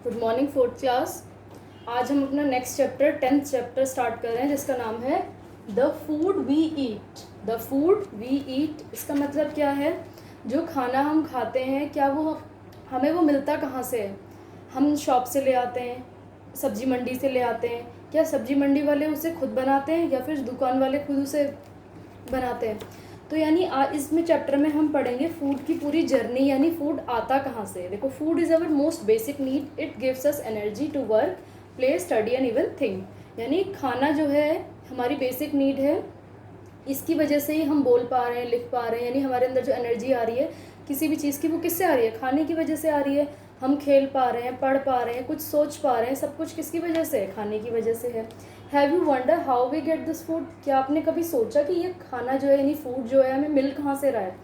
Good morning fourth class. आज हम अपना next chapter 10th chapter start कर रहे हैं जिसका नाम है the food we eat. The food we eat इसका मतलब क्या है? जो खाना हम खाते हैं क्या वो हमें वो मिलता कहाँ से है? हम शॉप से ले आते हैं, सब्जी मंडी से ले आते हैं, क्या सब्जी मंडी वाले उसे खुद बनाते हैं या फिर दुकान वाले खुद उसे बनाते हैं? तो यानी इसमें चैप्टर में हम पढ़ेंगे फूड की पूरी जर्नी, यानी फूड आता कहाँ से। देखो, food is our most basic need, it gives us energy to work, play, study and even think. यानी खाना जो है हमारी बेसिक नीड है, इसकी वजह से ही हम बोल पा रहे हैं, लिख पा रहे हैं। यानी हमारे अंदर जो एनर्जी आ रही है किसी भी चीज़ की, वो किससे आ रही है? खाने की वजह से आ रही है। हम खेल पा रहे हैं, पढ़ पा रहे हैं, कुछ सोच पा रहे हैं, सब कुछ किसकी वजह से है? खाने की वजह से है। Have you wonder how we get this food? क्या आपने कभी सोचा कि ये खाना जो है, यानी फूड जो है, हमें मिल कहाँ से रहा है?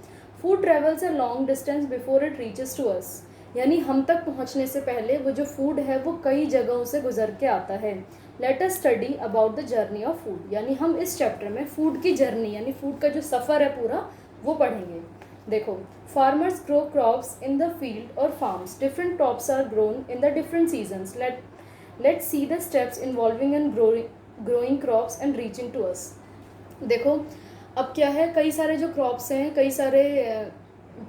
Food travels a long distance before it reaches to us. यानी हम तक पहुँचने से पहले वो जो फूड है वो कई जगहों से गुजर के आता है। Let us study about the journey of food. यानी हम इस चैप्टर में फूड की जर्नी, यानी फूड का जो सफ़र है पूरा, वो पढ़ेंगे। देखो, farmers grow crops in the field और farms. Different crops are grown in the different seasons. Let's see the steps involving in growing crops and reaching to us. देखो, अब क्या है, कई सारे जो क्रॉप्स हैं, कई सारे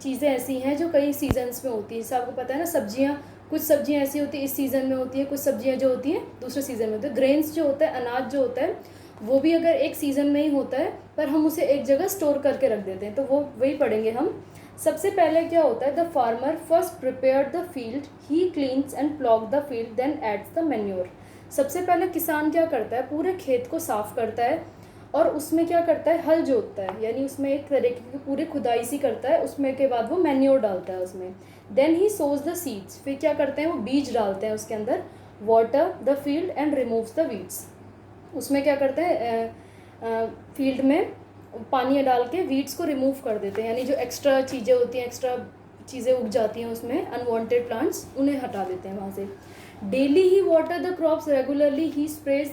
चीज़ें ऐसी हैं जो कई सीजन्स में होती हैं। जैसे आपको पता है ना, सब्जियाँ, कुछ सब्जियाँ ऐसी होती है इस सीज़न में होती है, कुछ सब्जियाँ जो होती हैं दूसरे सीज़न में होती है। ग्रेन्स जो होता है, अनाज जो होता है, वो भी अगर एक सीज़न में ही होता है पर हम उसे एक जगह स्टोर करके रख देते हैं, तो वो वही पढ़ेंगे हम। सबसे पहले क्या होता है, the farmer first prepare the field, he cleans and plough the field, then adds the manure. सबसे पहले किसान क्या करता है, पूरे खेत को साफ करता है और उसमें क्या करता है, हल जोतता है, यानी उसमें एक तरीके की पूरी खुदाई सी करता है। उसमें के बाद वो मैन्योर डालता है उसमें। Then he sows the seeds, फिर क्या करते हैं, वो बीज डालते हैं उसके अंदर। Water the field and removes the weeds, उसमें क्या करते हैं, फील्ड में पानी डाल के वीड्स को रिमूव कर देते हैं, यानी जो एक्स्ट्रा चीज़ें होती हैं, एक्स्ट्रा चीज़ें उग जाती हैं उसमें, अनवांटेड प्लांट्स, उन्हें हटा देते हैं वहाँ से। Daily he water the crops, regularly he sprays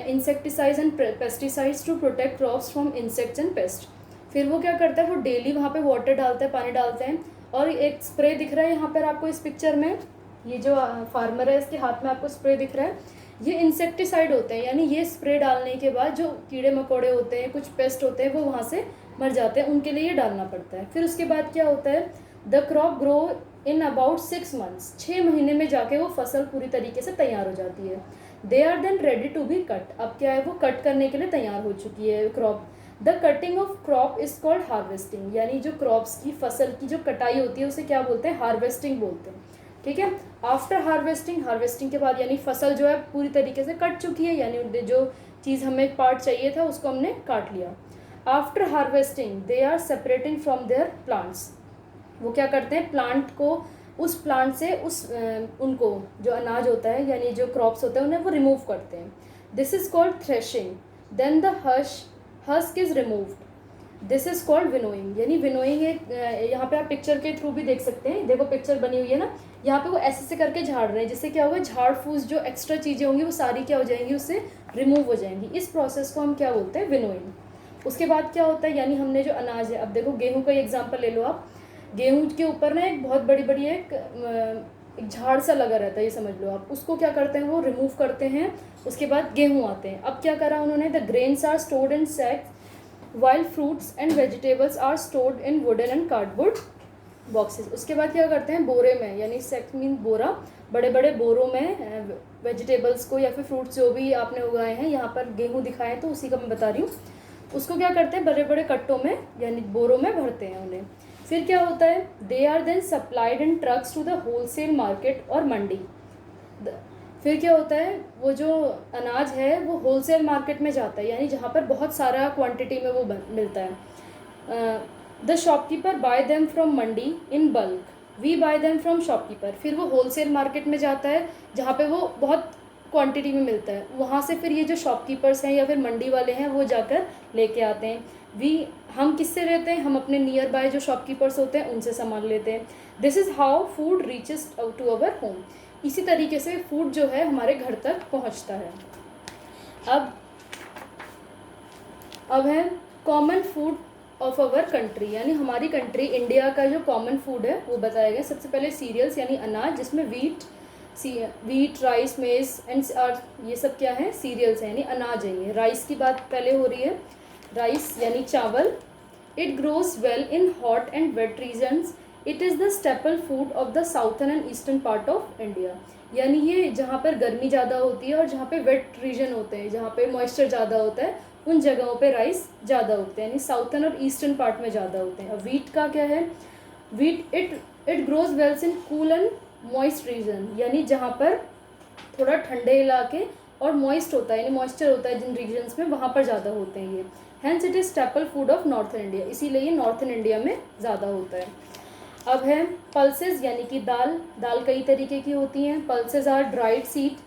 insecticides and pesticides to protect crops from insects and pest. फिर वो क्या करता है, वो डेली वहाँ पे वाटर डालता है, पानी डालते हैं। और एक स्प्रे दिख रहा है यहाँ पर आपको इस पिक्चर में, ये जो फार्मर है इसके हाथ में आपको स्प्रे दिख रहा है, ये इंसेक्टिसाइड होते हैं। यानी ये स्प्रे डालने के बाद जो कीड़े मकोड़े होते हैं, कुछ पेस्ट होते हैं, वो वहाँ से मर जाते हैं, उनके लिए ये डालना पड़ता है। फिर उसके बाद क्या होता है, the crop grow in about 6 months, 6 महीने में जाके वो फसल पूरी तरीके से तैयार हो जाती है। They are then ready to be cut, अब क्या है, वो कट करने के लिए तैयार हो चुकी है crop. The cutting of crop is called harvesting, यानी जो क्रॉप्स की, फसल की जो कटाई होती है उसे क्या बोलते हैं, हार्वेस्टिंग बोलते हैं। ठीक है। आफ्टर हार्वेस्टिंग, हार्वेस्टिंग के बाद यानी फसल जो है पूरी तरीके से कट चुकी है, यानी जो चीज़ हमें पार्ट चाहिए था उसको हमने काट लिया। After harvesting they are separating from their plants, वो क्या करते हैं, प्लांट को, उस प्लांट से उनको जो अनाज होता है, यानी जो क्रॉप्स होते हैं, उन्हें वो रिमूव करते हैं। This is called threshing. Then the husk is removed, this is called winnowing. यानी विनोइंग एक, यहाँ पे आप पिक्चर के थ्रू भी देख सकते हैं, देखो पिक्चर बनी हुई है ना, यहाँ पे वो ऐसे से करके झाड़ रहे हैं, जिससे क्या होगा, झाड़ फूस जो एक्स्ट्रा चीज़ें होंगी वो सारी क्या हो जाएंगी, उससे रिमूव हो जाएंगी। इस प्रोसेस को हम क्या बोलते हैं, विनोइंग। उसके बाद क्या होता है, यानी हमने जो अनाज है, अब देखो गेहूँ का एग्जाम्पल ले लो आप। गेहूँ के ऊपर ना एक बहुत बड़ी बड़ी एक झाड़ सा लगा रहता है, ये समझ लो आप। उसको क्या करते हैं, वो रिमूव करते हैं। उसके बाद गेहूँ आते हैं। अब क्या करा उन्होंने, the grains are stored in sacks while fruits and vegetables are stored in wooden and cardboard boxes। उसके बाद क्या करते हैं, बोरे में, यानी सेक्स मीन बोरा, बड़े बड़े बोरों में वेजिटेबल्स को या फिर फ्रूट्स जो भी आपने उगाए हैं, यहाँ पर गेहूँ दिखाए तो उसी का मैं बता रही हूँ, उसको क्या करते हैं, बड़े बड़े कट्टों में यानी बोरों में भरते हैं उन्हें। फिर क्या होता है, they are then supplied in trucks to the wholesale market और मंडी। फिर क्या होता है, वो जो अनाज है वो होलसेल मार्केट में जाता है, यानी जहाँ पर बहुत सारा क्वांटिटी में वो मिलता है। The shopkeeper buy them from mandi in bulk, we buy them from shopkeeper. फिर वो होलसेल मार्केट में जाता है जहाँ पे वो बहुत क्वांटिटी में मिलता है, वहाँ से फिर ये जो शॉपकीपर्स हैं या फिर मंडी वाले हैं वो जाकर लेके आते हैं। हम किससे लेते हैं, हम अपने नियर बाय जो शॉपकीपर्स होते हैं उनसे सामान लेते हैं। This is how food reaches to our home. इसी तरीके से फूड जो है हमारे घर तक पहुंचता है। अब है common food of our country, यानी हमारी कंट्री इंडिया का जो कॉमन फूड है वो बताया गया। सबसे पहले सीरियल्स यानी अनाज, जिसमें वीट, वीट, राइस, मेज एंड और ये सब क्या है, सीरियल्स हैं, यानी अनाज है ये। राइस की बात पहले हो रही है, राइस यानी चावल। It grows well in hot and wet regions. It is the staple food of the southern and eastern part of India. यानी ये जहाँ पर गर्मी ज़्यादा होती है और जहाँ पे वेट रीजन होते हैं, जहाँ पे मॉइस्चर ज़्यादा होता है, उन जगहों पे राइस ज़्यादा उगते हैं, यानी साउथर्न और ईस्टर्न पार्ट में ज़्यादा होते हैं। अब वीट का क्या है, wheat it grows wells in cool and moist region, यानी जहाँ पर थोड़ा ठंडे इलाके और मॉइस्ट होता है, यानी मॉइस्चर होता है जिन रीजन्स में, वहाँ पर ज़्यादा होते हैं ये। Hence it is staple food of northern India, इसीलिए ये नॉर्थन इंडिया में ज़्यादा होता है। अब है पल्सेस, यानी कि दाल। दाल कई तरीके की होती हैं। Pulses are dried seed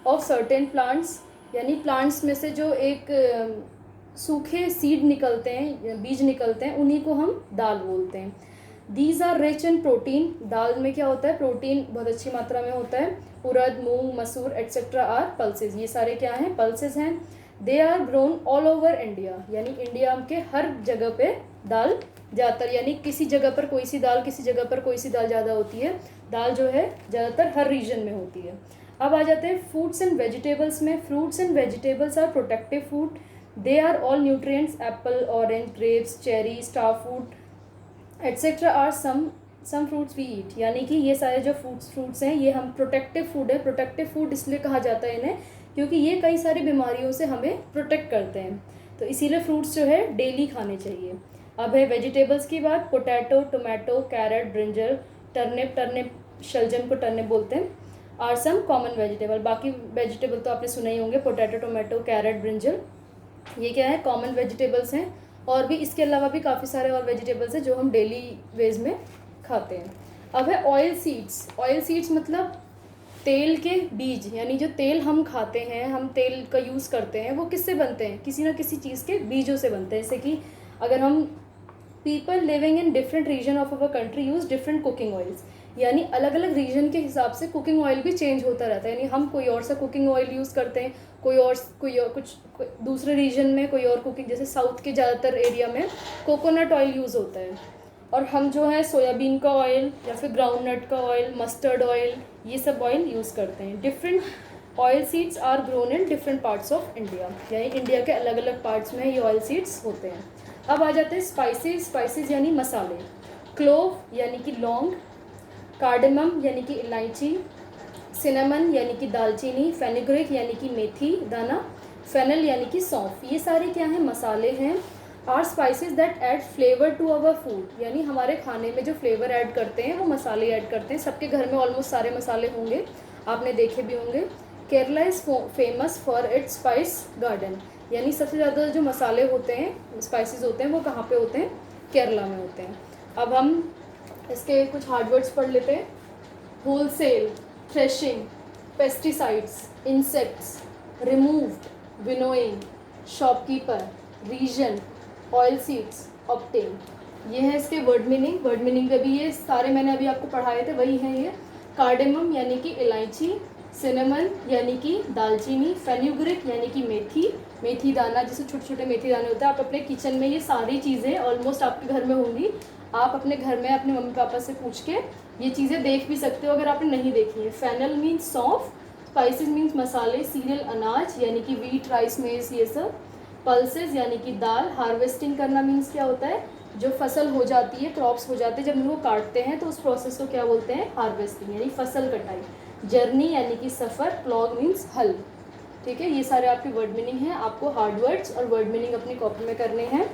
of certain plants, यानी प्लांट्स में से जो एक सूखे सीड निकलते हैं, बीज निकलते हैं, उन्हीं को हम दाल बोलते हैं। These are rich in protein. दाल में क्या होता है, प्रोटीन बहुत अच्छी मात्रा में होता है। उड़द, मूंग, मसूर एट्सेट्रा आर पल्सेस, ये सारे क्या हैं, पल्सेस हैं। They are grown all over India, यानी इंडिया के हर जगह पे दाल ज़्यादातर, यानी किसी जगह पर कोई सी दाल, किसी जगह पर कोई सी दाल ज़्यादा होती है। दाल जो है ज़्यादातर हर रीजन में होती है। अब आ जाते हैं फ्रूट्स एंड वेजिटेबल्स में। Fruits and vegetables are protective food. They are all nutrients. Apple, orange, grapes, cherry, star fruit etcetera are some fruits we eat, यानी कि ये सारे जो फ्रूट्स हैं ये हम प्रोटेक्टिव फूड है। प्रोटेक्टिव फूड इसलिए कहा जाता है इन्हें क्योंकि ये कई सारी बीमारियों से हमें प्रोटेक्ट करते हैं, तो इसीलिए फ्रूट्स जो है डेली खाने चाहिए। अब है वेजिटेबल्स की बात। Potato, tomato, carrot, brinjal, turnip शलजम को टर्निप बोलते हैं, आर सम कॉमन वेजिटेबल। बाकी वेजिटेबल तो आपने सुना ही होंगे, पोटैटो, टोमेटो, कैरेट, ब्रिंजल, ये क्या है, कॉमन वेजिटेबल्स हैं। और भी इसके अलावा भी काफ़ी सारे और वेजिटेबल्स हैं जो हम डेली वेज में खाते हैं। अब है ऑयल सीड्स। ऑयल सीड्स मतलब तेल के बीज, यानी जो तेल हम खाते हैं, हम तेल का यूज़ करते हैं, वो किससे बनते हैं, किसी ना किसी चीज़ के बीजों से बनते हैं। जैसे कि अगर हम people living in different region of our country use different cooking oils, यानी अलग अलग रीजन के हिसाब से कुकिंग ऑयल भी चेंज होता रहता है। यानी हम कोई और सा कुकिंग ऑयल यूज़ करते हैं, कोई और दूसरे रीजन में कोई और कुकिंग, जैसे साउथ के ज़्यादातर एरिया में कोकोनट ऑयल यूज़ होता है, और हम जो है सोयाबीन का ऑयल या फिर ग्राउंडनट का ऑयल, मस्टर्ड ऑयल, ये सब ऑयल यूज़ करते हैं। Different oil seeds are grown in different parts of India, यानी इंडिया के अलग अलग पार्ट्स में ये ऑयल सीड्स होते हैं। अब आ जाते हैं स्पाइसेस। स्पाइसेस यानी मसाले। क्लोव यानी कि लौंग, कार्डेमम यानी कि इलायची, सिनेमन यानी कि दालचीनी, फेनुग्रीक यानी कि मेथी दाना, फेनल यानी कि सौंफ, ये सारे क्या हैं, मसाले हैं। Are spices that add flavour to our food, यानी हमारे खाने में जो फ्लेवर ऐड करते हैं वो मसाले ऐड करते हैं। सबके घर में ऑलमोस्ट सारे मसाले होंगे, आपने देखे भी होंगे। Kerala is famous for its spice garden, यानी सबसे ज़्यादा जो मसाले होते हैं, स्पाइसेस होते हैं, वो कहाँ पे होते हैं, केरला में होते हैं। अब हम इसके कुछ हार्ड वर्ड्स पढ़ लेते हैं। Wholesale, threshing, pesticides, insects, removed, winnowing, shopkeeper, reason, oil seeds, often, ये है इसके वर्ड मीनिंग। वर्ड मीनिंग में भी ये सारे मैंने अभी आपको पढ़ाए थे, वही हैं ये। कार्डेमम यानी कि इलायची, सिनेमन यानी कि दालचीनी, फेनुग्रीक यानी कि मेथी दाना, जैसे छोटे छोटे मेथी दाने होते हैं। आप अपने किचन में ये सारी चीज़ें ऑलमोस्ट आपके घर में होंगी, आप अपने घर में अपने मम्मी पापा से पूछ के ये चीज़ें देख भी सकते हो अगर आपने नहीं देखी है। फेनल मीन्स सौंफ, स्पाइसेस मीन्स मसाले, सीरियल अनाज यानी कि वीट, राइस, मेज, ये सब। पल्सेस यानी कि दाल। हार्वेस्टिंग करना मीन्स क्या होता है, जो फसल हो जाती है, क्रॉप्स हो जाते हैं, जब उनको काटते हैं तो उस प्रोसेस को क्या बोलते हैं, हार्वेस्टिंग, यानी फसल कटाई। जर्नी यानी कि सफ़र, प्लॉग मीन्स हल। ठीक है, ये सारे आपके वर्ड मीनिंग हैं। आपको हार्ड वर्ड्स और वर्ड मीनिंग अपनी कॉपी में करने हैं।